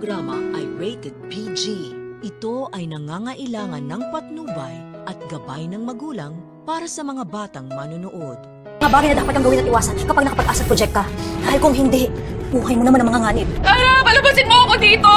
programa ay rated PG. Ito ay nangangailangan ng patnubay at gabay ng magulang para sa mga batang manonood. Mga bagay na dapat kang gawin at iwasan kapag nakapag-asa project ka. Dahil kung hindi, buhay mo naman ang mga nganib. Tara, palabasin mo ako dito!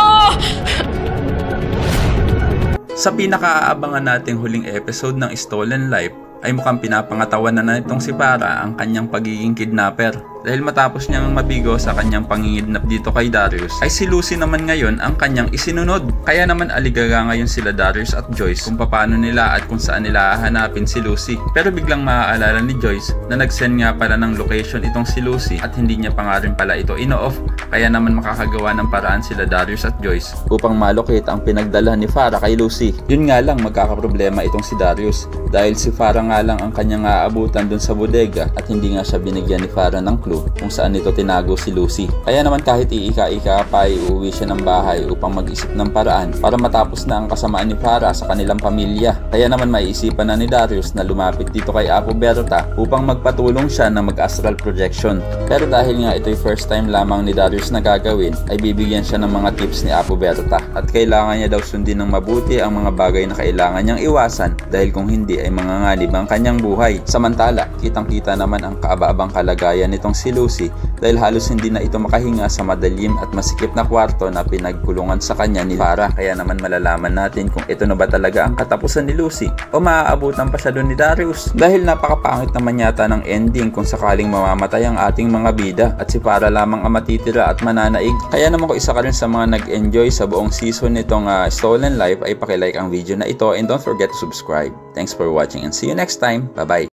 Sa pinakaabangan nating huling episode ng Stolen Life, ay mukhang pinapangatawan na nitong si Farah ang kanyang pagiging kidnapper. Dahil matapos niyang mabigo sa kanyang pangingidnap dito kay Darius, ay si Lucy naman ngayon ang kanyang isinunod. Kaya naman aligaga ngayon sila Darius at Joyce kung paano nila at kung saan nila hahanapin si Lucy. Pero biglang maaalala ni Joyce na nag-send nga pala ng location itong si Lucy at hindi niya pa nga rin pala ito ino-off. Kaya naman makakagawa ng paraan sila Darius at Joyce upang malocate ang pinagdala ni Farah kay Lucy. Yun nga lang, magkakaproblema itong si Darius dahil si Farah nga lang ang kanyang aabutan dun sa bodega at hindi nga siya binigyan ni Farah ng clue kung saan nito tinago si Lucy. Kaya naman kahit iika-ika pa ay uuwi siya ng bahay upang mag-isip ng paraan para matapos na ang kasamaan ni Farah sa kanilang pamilya. Kaya naman maiisipan na ni Darius na lumapit dito kay Apo Berta upang magpatulong siya na mag-astral projection. Pero dahil nga ito'y first time lamang ni Darius na gagawin, ay bibigyan siya ng mga tips ni Apo Berta at kailangan niya daw sundin ng mabuti ang mga bagay na kailangan niyang iwasan dahil kung hindi ay manganganib ang kanyang buhay. Samantala, kitang-kita naman ang kaaba-abang kalagayan nitong si Lucy dahil halos hindi na ito makahinga sa madilim at masikip na kwarto na pinagkulungan sa kanya ni Farah. Kaya naman malalaman natin kung ito na ba talaga ang katapusan ni Lucy o maaabutan pa siya doon ni Darius dahil napakapangit naman yata ng ending kung sakaling mamamatay ang ating mga bida at si Farah lamang ang matitira at mananaig. Kaya naman kung isa ka rin sa mga nag-enjoy sa buong season nitong Stolen Life ay pakilike ang video na ito and don't forget to subscribe. Thanks for watching and see you next time. Bye-bye!